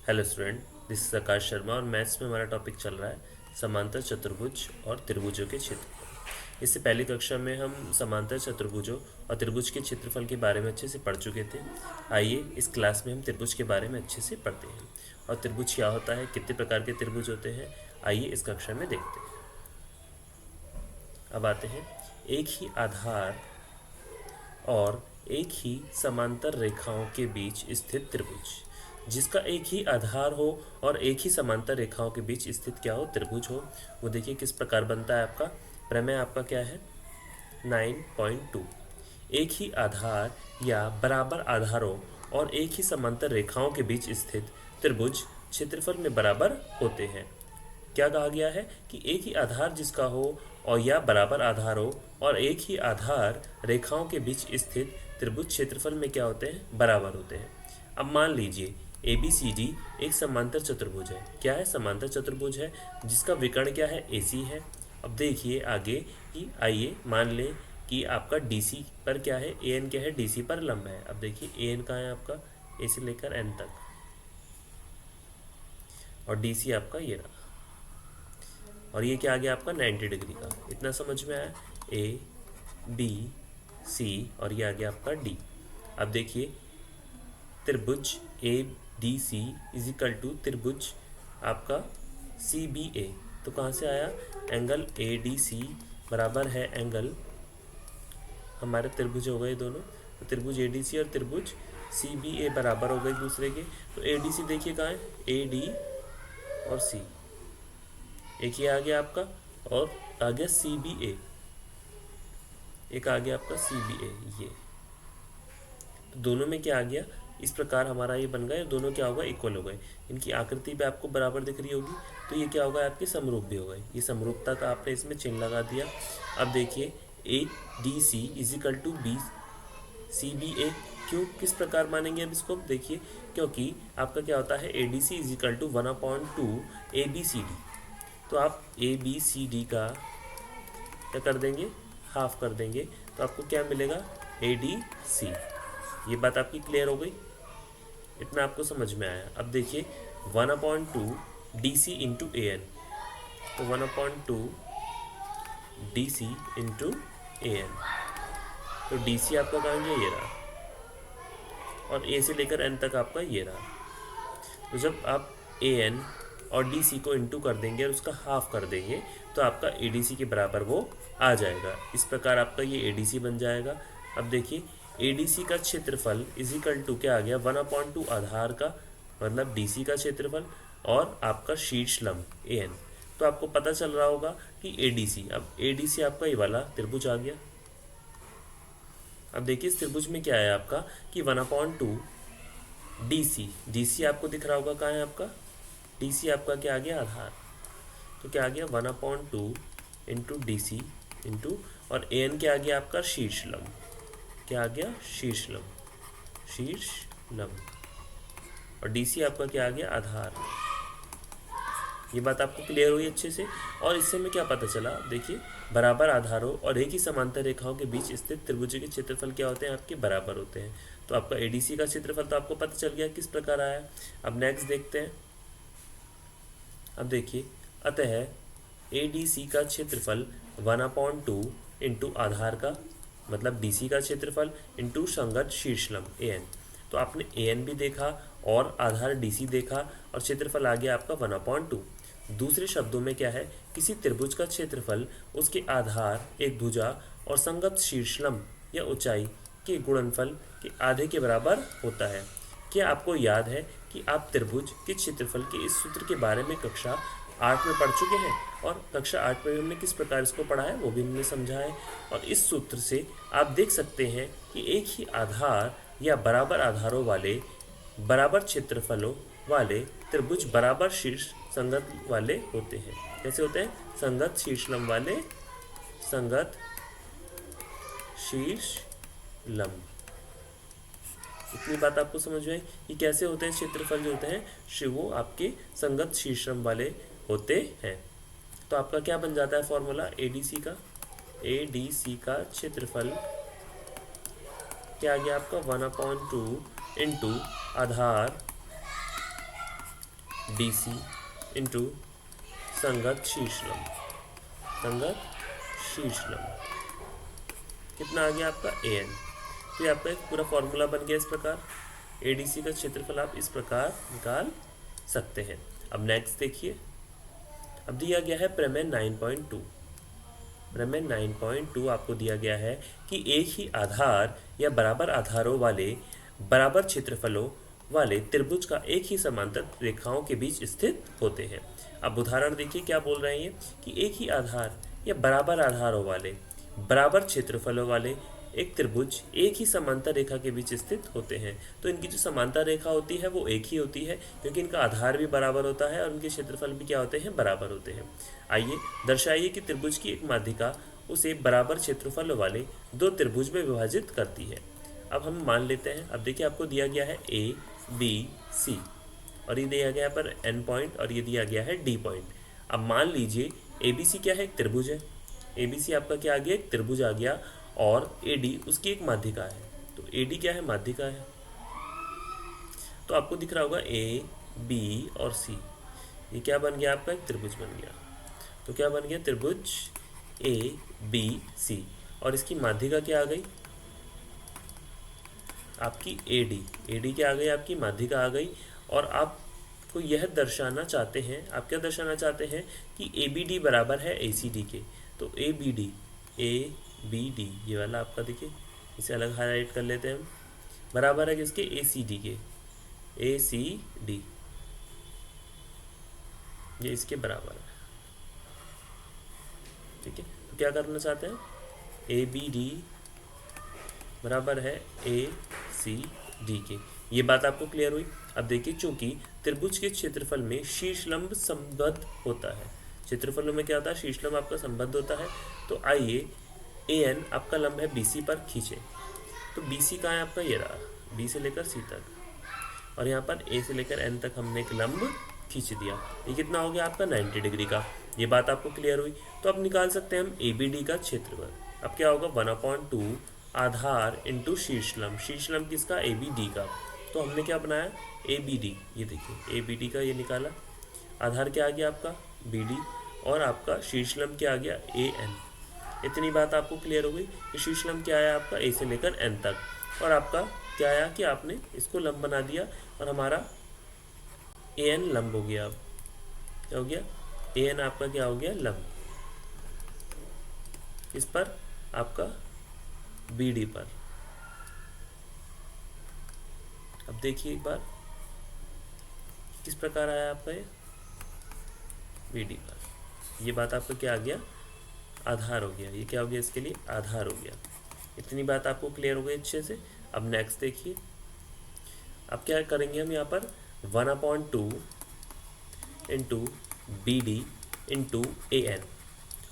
Hello student, this is आकाश शर्मा और maths में हमारा टॉपिक चल रहा है समांतर चतुर्भुज और त्रिभुजों के क्षेत्रफल। इससे पहली कक्षा में हम समांतर चतुर्भुजों और त्रिभुज के क्षेत्रफल के बारे में अच्छे से पढ़ चुके थे। आइए इस क्लास में हम त्रिभुज के बारे में अच्छे से पढ़ते हैं और त्रिभुज क्या होता है, कितने प्रकार के त्रिभुज होते हैं, आइए इस कक्षा में देखते हैं। अब आते हैं एक ही आधार और एक ही समांतर रेखाओं के बीच स्थित त्रिभुज। जिसका एक ही आधार हो और एक ही समांतर रेखाओं के बीच स्थित क्या हो, त्रिभुज हो, वो देखिए किस प्रकार बनता है। आपका प्रमेय आपका क्या है, 9.2। एक ही आधार या बराबर आधारों और एक ही समांतर रेखाओं के बीच स्थित त्रिभुज क्षेत्रफल में बराबर होते हैं। क्या कहा गया है कि एक ही आधार जिसका हो और या बराबर आधार हो और एक ही आधार रेखाओं के बीच स्थित त्रिभुज क्षेत्रफल में क्या होते हैं, बराबर होते हैं। अब मान लीजिए ए बी सी डी एक समांतर चतुर्भुज है। क्या है, समांतर चतुर्भुज है जिसका विकर्ण क्या है, ए सी है। अब देखिए आगे कि आइए मान लें कि आपका डी सी पर क्या है, ए एन क्या है, डी सी पर लंब है। अब देखिए ए एन कहाँ है आपका, ए से लेकर एन तक, और डी सी आपका ये रहा, और ये क्या आ गया आपका 90 डिग्री का। इतना समझ में आया, ए बी सी और ये आ गया आपका डी। अब देखिए त्रिभुज A D C is equal to त्रिभुज आपका सी बी ए। तो कहाँ से आया, एंगल ए डी सी बराबर है एंगल, हमारे त्रिभुज हो गए दोनों, तो त्रिभुज ए डी सी और त्रिभुज सी बी ए बराबर हो गए दूसरे के। तो ए डी सी देखिए कहाँ है, ए डी और सी, एक ये आ गया आपका, और आ गया सी बी ए, एक आ गया आपका सी बी ए। ये तो दोनों में क्या आ गया, इस प्रकार हमारा ये बन गया, दोनों क्या होगा, इक्वल हो गए। इनकी आकृति पे आपको बराबर दिख रही होगी, तो ये क्या होगा, आपके समरूप भी हो गए। ये समरूपता का आपने इसमें चिन्ह लगा दिया। अब देखिए A D C is equal to B C B A, क्यों, किस प्रकार मानेंगे अब इसको, देखिए क्योंकि आपका क्या होता है, A D C is equal to 1/2 A B C D. तो आप ए बी सी डी का क्या कर देंगे, हाफ कर देंगे, तो आपको क्या मिलेगा, ए डी सी। ये बात आपकी क्लियर हो गई, इतना आपको समझ में आया। अब देखिए 1/2 D C into A N, तो 1/2 D C into A N, तो डी सी आपका कहाँ गया, ये रहा, और ए से लेकर एन तक आपका ये रहा। तो जब आप ए एन और डी सी को इंटू कर देंगे और उसका हाफ कर देंगे, तो आपका ए डी सी के बराबर वो आ जाएगा। इस प्रकार आपका ये ए डी सी बन जाएगा। अब देखिए ए डी सी का क्षेत्रफल इज इक्वल टू क्या आ गया, 1/2 आधार का, मतलब डी सी का क्षेत्रफल, और आपका शीर्ष लंब ए एन। तो आपको पता चल रहा होगा कि ए डी सी, अब ए डी सी आपका ये वाला त्रिभुज आ गया। अब देखिए इस त्रिभुज में क्या है आपका कि 1/2 डी सी, डी सी आपको दिख रहा होगा कहाँ है आपका, डी सी आपका क्या आ गया, आधार। तो क्या आ गया 1/2 इंटू डी सी इंटू, और ए एन क्या आ गया आपका, शीर्ष लंब, क्या आ गया, शीर्ष लंब, शीर्ष लंब, और डी सी आपका क्या आ गया, आधार। ये बात आपको क्लियर हुई अच्छे से। और इससे हमें क्या पता चला, देखिए बराबर आधारों और एक ही समांतर रेखाओं के बीच स्थित त्रिभुज के क्षेत्रफल क्या होते हैं, आपके बराबर होते हैं। तो आपका एडीसी का क्षेत्रफल तो आपको पता चल गया किस प्रकार आया। अब नेक्स्ट देखते हैं। अब देखिए अतः एडीसी का क्षेत्रफल 1/2 इंटू आधार का, मतलब डीसी का क्षेत्रफल इंटू संगत शीर्षलंब ए एन। तो आपने ए एन भी देखा और आधार डीसी देखा, और क्षेत्रफल आ गया आपका 1/2। दूसरे शब्दों में क्या है, किसी त्रिभुज का क्षेत्रफल उसके आधार, एक भुजा और संगत शीर्षलंब या ऊंचाई के गुणनफल के आधे के बराबर होता है। क्या आपको याद है कि आप त्रिभुज के क्षेत्रफल के इस सूत्र के बारे में कक्षा 8 में पढ़ चुके हैं, और कक्षा 8 में हमने किस प्रकार इसको पढ़ा है वो भी हमने समझा है। और इस सूत्र से आप देख सकते हैं कि एक ही आधार या बराबर आधारों वाले, बराबर क्षेत्रफलों वाले त्रिभुज बराबर शीर्ष संगत वाले होते हैं। कैसे होते हैं, संगत शीर्षलंब वाले, संगत शीर्ष लंब। इतनी बात आपको समझ में कि कैसे होते हैं क्षेत्रफल जो होते हैं, वो आपके संगत शीर्षलंब वाले होते हैं। तो आपका क्या बन जाता है फॉर्मूला एडीसी का, एडीसी का क्षेत्रफल क्या आ गया आपका, 1/2 इंटू आधार DC इंटू संगत शीर्षलंब, संगत शीर्षलंब कितना आ गया आपका AN। तो ये आपका एक पूरा फॉर्मूला बन गया इस प्रकार। ADC का क्षेत्रफल आप इस प्रकार निकाल सकते हैं। अब नेक्स्ट देखिए, अब दिया गया है प्रमेय 9.2। प्रमेय 9.2 आपको दिया गया है कि एक ही आधार या बराबर आधारों वाले बराबर क्षेत्रफलों वाले त्रिभुज का एक ही समांतर रेखाओं के बीच स्थित होते हैं। अब उदाहरण देखिए क्या बोल रहे हैं कि एक ही आधार या बराबर आधारों वाले बराबर क्षेत्रफलों वाले एक त्रिभुज एक ही समांतर रेखा के बीच स्थित होते हैं। तो इनकी जो समांतर रेखा होती है वो एक ही होती है, क्योंकि इनका आधार भी बराबर होता है और उनके क्षेत्रफल भी क्या होते हैं, बराबर होते हैं। आइए दर्शाइए कि त्रिभुज की एक माध्यिका उसे बराबर क्षेत्रफल वाले दो त्रिभुज में विभाजित करती है। अब हम मान लेते हैं, अब देखिए आपको दिया गया है ABC और ये दिया गया पर N पॉइंट और ये दिया गया है D पॉइंट। अब मान लीजिए ABC क्या है, एक त्रिभुज है। ABC आपका क्या आ गया, एक त्रिभुज आ गया और AD उसकी एक माध्यिका है। तो AD क्या है, माध्यिका है। तो आपको दिख रहा होगा A, B और C, ये क्या बन गया आपका, एक त्रिभुज बन गया। तो क्या बन गया, त्रिभुज ABC और इसकी माध्यिका क्या आ गई, आपकी AD क्या आ गई, आपकी माध्यिका आ गई। और आपको यह दर्शाना चाहते हैं, आप क्या दर्शाना चाहते हैं कि ABD बराबर है ACD के। तो ABD ये वाला आपका देखिए, इसे अलग हाईलाइट कर लेते हैं हम, बराबर है किसके, ACD के। ACD ये इसके बराबर है, ठीक है। तो क्या करना चाहते हैं, ABD बराबर है ACD के। ये बात आपको क्लियर हुई। अब देखिए, चूंकि त्रिभुज के क्षेत्रफल में शीर्षलंब संबद्ध होता है, क्षेत्रफलों में क्या होता है, शीर्षलंब आपका संबद्ध होता है। तो आइए AN आपका लंब है BC पर खींचे। तो BC कहाँ है आपका, ये रहा, B से लेकर C तक, और यहाँ पर A से लेकर N तक हमने एक लंब खींच दिया। ये कितना हो गया आपका, 90 डिग्री का। ये बात आपको क्लियर हुई। तो अब निकाल सकते हैं हम ABD का क्षेत्रफल। अब क्या होगा, 1/2 आधार इंटू शीर्षलंब, शीर्षलंब किसका, ABD का। तो हमने क्या बनाया, ABD, ये देखिए ABD का ये निकाला, आधार क्या आ गया आपका BD और आपका शीर्षलंब क्या आ गया AN। इतनी बात आपको क्लियर हो गई कि शीर्षलंब क्या आया आपका A से लेकर N तक, और आपका क्या आया कि आपने इसको लंब बना दिया और हमारा AN लंब हो गया। अब क्या हो गया, AN आपका क्या हो गया, लंब, इस पर आपका BD पर। अब देखिए एक बार किस प्रकार आया आपका ये BD पर। ये बात आपका क्या आ गया, आधार हो गया। ये क्या हो गया, इसके लिए आधार हो गया। इतनी बात आपको क्लियर हो गई अच्छे से। अब नेक्स्ट देखिए, अब क्या करेंगे हम यहाँ पर 1/2 इंटू BD इंटू AN,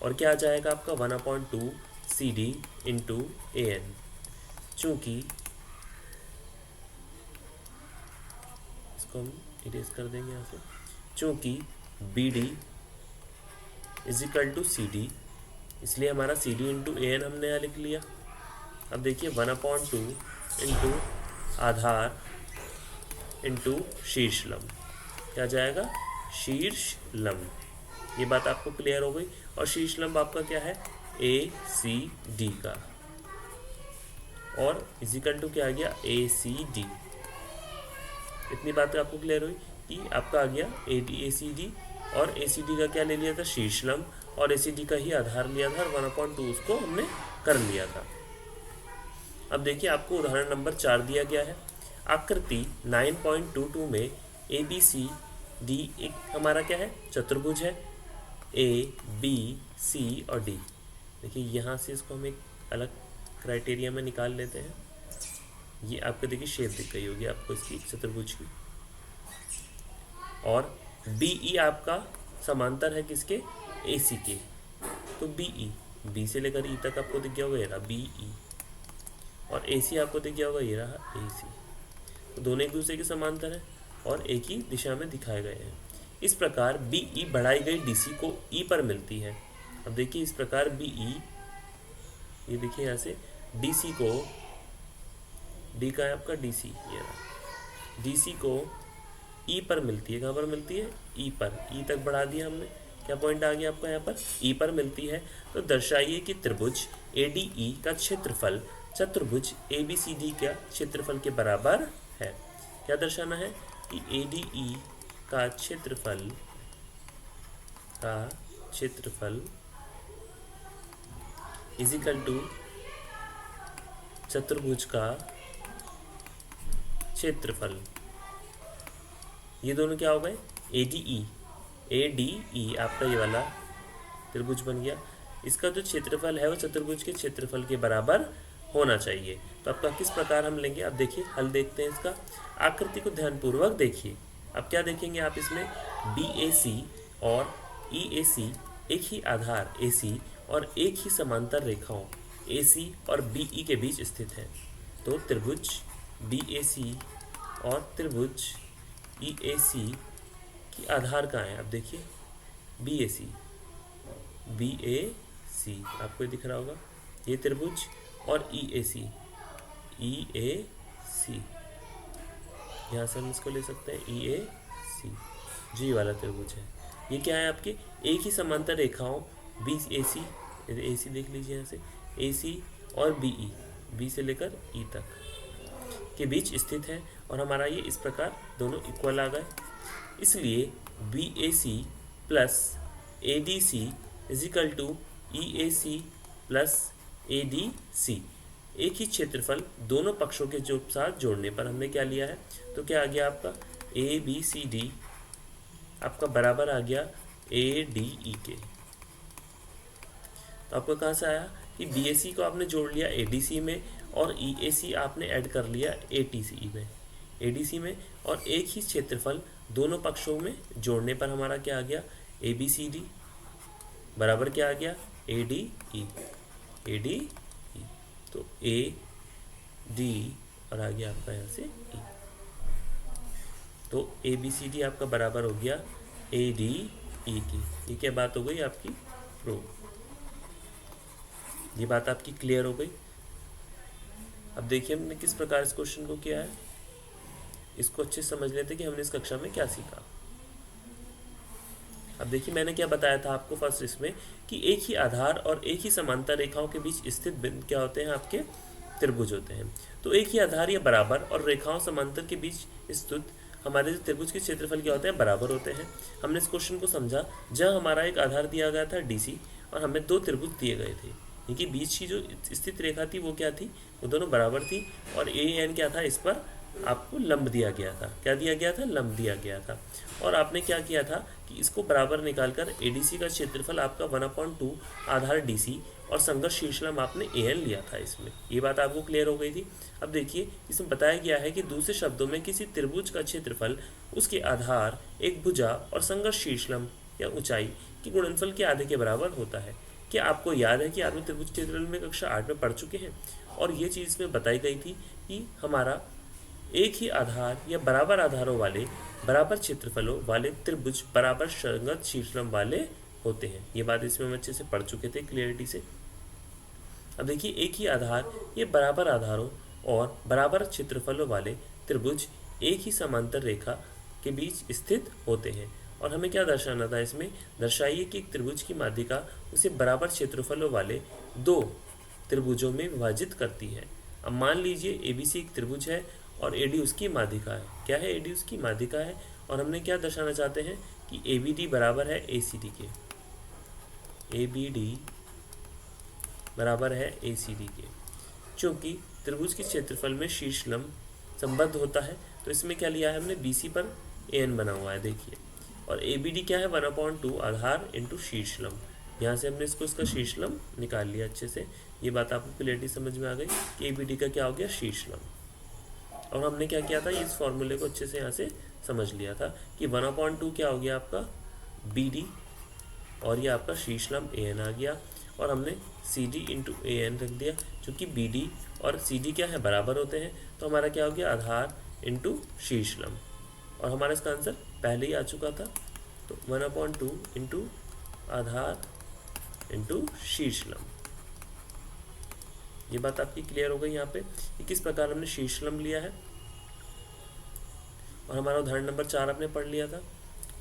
और क्या आ जाएगा आपका 1/2 CD इंटू AN। चूँकि इसको हम इरेज कर देंगे यहाँ से, चूँकि BD is equal to CD, इसलिए हमारा CD इंटू AN हमने यहाँ लिख लिया। अब देखिए 1/2 इंटू आधार इंटू शीर्षलंब, क्या जाएगा, शीर्षलंब। ये बात आपको क्लियर हो गई। और शीर्षलंब आपका क्या है, ACD का, और इजिकल टू क्या आ गया, ACD। इतनी बात आपको क्लियर हुई कि आपका आ गया ACD, और ACD का क्या ले लिया था, शीर्षलंब, और ACD का ही आधार लिया था, और 1/2 उसको हमने कर लिया था। अब देखिए आपको उदाहरण नंबर 4 दिया गया है। आकृति 9.22 में ABCD एक हमारा क्या है, चतुर्भुज है, ABC और D। देखिए यहाँ से इसको हम एक अलग क्राइटेरिया में निकाल लेते हैं। ये आपको देखिए शेप दिख गई होगी आपको इसकी चतुर्भुज की, और BE आपका समांतर है किसके, AC के। तो BE, B से लेकर E तक आपको दिख गया होगा, ये रहा BE, और AC आपको दिख गया होगा, ये रहा AC। तो दोनों एक दूसरे के समांतर है और एक ही दिशा में दिखाए गए हैं। इस प्रकार BE बढ़ाई गई DC को E पर मिलती है। अब देखिए इस प्रकार BE, ये देखिए यहाँ से DC को, D का है आपका DC, ये रहा, DC को ई पर मिलती है। कहाँ पर मिलती है? ई पर। ई तक बढ़ा दिया हमने। क्या पॉइंट आ गया आपका यहाँ पर? ई पर मिलती है। तो दर्शाइए कि त्रिभुज ADE का क्षेत्रफल चतुर्भुज ABCD का क्षेत्रफल के बराबर है। क्या दर्शाना है? कि ADE का क्षेत्रफल इज इक्वल टू चतुर्भुज का क्षेत्रफल। ये दोनों क्या हो गए? ADE आपका ये वाला त्रिभुज बन गया। इसका जो क्षेत्रफल है वो चतुर्भुज के क्षेत्रफल के बराबर होना चाहिए। तो आपका किस प्रकार हम लेंगे? अब देखिए हल देखते हैं इसका। आकृति को ध्यानपूर्वक देखिए। अब क्या देखेंगे आप इसमें? BAC और EAC एक ही आधार AC और एक ही समांतर रेखाओं AC और BE के बीच स्थित है। तो त्रिभुज BAC और त्रिभुज EAC की आधार कहाँ है? अब देखिए BAC आपको दिख रहा होगा ये त्रिभुज, और EAC यहाँ से हम इसको ले सकते हैं EAC, जी वाला त्रिभुज है। ये क्या है? आपके एक ही समांतर रेखाओं BAC देख लीजिए यहाँ से, AC और BE, B से लेकर E तक के बीच स्थित है। और हमारा ये इस प्रकार दोनों इक्वल आ गए। इसलिए BAC plus ADC is equal to EAC plus ADC। एक ही क्षेत्रफल दोनों पक्षों के जो साथ जोड़ने पर हमने क्या लिया है? तो क्या आ गया आपका? ABCD आपका बराबर आ गया ADE के। तो आपको कहाँ से आया कि BAC को आपने जोड़ लिया ADC में और EAC आपने ऐड कर लिया ADC में, और एक ही क्षेत्रफल दोनों पक्षों में जोड़ने पर हमारा क्या आ गया? ABCD बराबर क्या आ गया? ADE। तो AD और आ गया आपका यहाँ से E। तो ABCD आपका बराबर हो गया ADE की। ये क्या बात हो गई आपकी? प्रूव। ये बात आपकी क्लियर हो गई। अब देखिए हमने किस प्रकार इस क्वेश्चन को किया है। इसको अच्छे से समझ लेते कि हमने इस कक्षा में क्या सीखा। अब देखिए मैंने क्या बताया था आपको फर्स्ट इसमें कि एक ही आधार और एक ही समांतर रेखाओं के बीच स्थित बिंदु क्या होते हैं? आपके त्रिभुज होते हैं। तो एक ही आधार या बराबर और रेखाओं समांतर के बीच स्थित हमारे जो त्रिभुज के क्षेत्रफल क्या होते हैं? बराबर होते हैं। हमने इस क्वेश्चन को समझा जहाँ हमारा एक आधार दिया गया था DC और हमें दो त्रिभुज दिए गए थे। क्योंकि बीच की जो स्थित रेखा थी वो क्या थी? वो दोनों बराबर थी। और AN क्या था? इस पर आपको लंब दिया गया था। क्या दिया गया था? लंब दिया गया था। और आपने क्या किया था कि इसको बराबर निकालकर ADC का क्षेत्रफल आपका 1/2 आधार DC और संघर्ष शीर्षलंब आपने AN लिया था इसमें। ये बात आपको क्लियर हो गई थी। अब देखिए इसमें बताया गया है कि दूसरे शब्दों में किसी त्रिभुज का क्षेत्रफल उसके आधार, एक भुजा और संघर्ष शीर्षलंब या ऊंचाई के गुणनफल के आधे के बराबर होता है। क्या आपको याद है कि आपने त्रिभुज क्षेत्रफल में कक्षा 8 में पढ़ चुके हैं? और ये चीज़ इसमें बताई गई थी कि हमारा एक ही आधार या बराबर आधारों वाले बराबर क्षेत्रफलों वाले त्रिभुज बराबर संगत शीर्षलंब वाले होते हैं। ये बात इसमें हम अच्छे से पढ़ चुके थे क्लियरिटी से। अब देखिए एक ही आधार ये बराबर आधारों और बराबर क्षेत्रफलों वाले त्रिभुज एक ही समांतर रेखा के बीच स्थित होते हैं। और हमें क्या दर्शाना था इसमें? दर्शाइए कि एक त्रिभुज की माध्यिका उसे बराबर क्षेत्रफलों वाले दो त्रिभुजों में विभाजित करती है। अब मान लीजिए ABC एक त्रिभुज है और AD उसकी माध्यिका है। क्या है? AD उसकी माध्यिका है। और हमने क्या दर्शाना चाहते हैं कि ABD बराबर है ACD के। ABD बराबर है ACD के। चूँकि त्रिभुज के क्षेत्रफल में शीर्षलंब संबद्ध होता है तो इसमें क्या लिया है हमने? BC पर AN बना हुआ है देखिए। और ABD क्या है? 1/2 आधार इंटू शीर्षलंब। यहाँ से हमने इसका शीर्षलंब निकाल लिया अच्छे से। ये बात आपको क्लियरिटी समझ में आ गई कि ABD का क्या हो गया? शीर्षलंब। और हमने क्या किया था? इस फॉर्मूले को अच्छे से यहाँ से समझ लिया था कि 1/2 क्या हो गया आपका? BD और ये आपका शीर्षलंब AN आ गया। और हमने CD इंटू AN रख दिया। चूँकि BD और CD क्या है? बराबर होते हैं तो हमारा क्या हो गया? आधार इंटू शीर्षलंब। और हमारा इसका आंसर पहले ही आ चुका था। तो 1/2 इंटू आधार इंटू शीर्षलंब। ये बात आपकी क्लियर हो गई यहाँ पे कि किस प्रकार हमने शीर्षलंब लिया है। और हमारा उदाहरण नंबर 4 आपने पढ़ लिया था,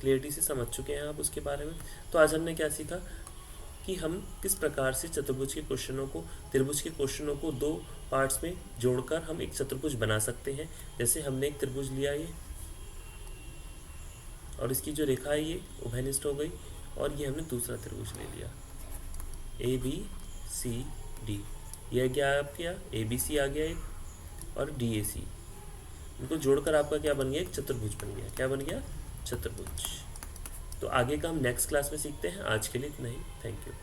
क्लियरिटी से समझ चुके हैं आप उसके बारे में। तो आज हमने क्या सीखा कि हम किस प्रकार से चतुर्भुज के क्वेश्चनों को, त्रिभुज के क्वेश्चनों को दो पार्ट्स में जोड़कर हम एक चतुर्भुज बना सकते हैं। जैसे हमने एक त्रिभुज लिया ये, और इसकी जो रेखा है ये उभयनिष्ठ हो गई, और ये हमने दूसरा त्रिभुज ले लिया ABCD। यह क्या आ गया, ABC आ गया एक, और DAC। इनको जोड़कर आपका क्या बन गया, एक चतुर्भुज बन गया। क्या बन गया, चतुर्भुज। तो आगे का हम नेक्स्ट क्लास में सीखते हैं। आज के लिए इतना ही। Thank you.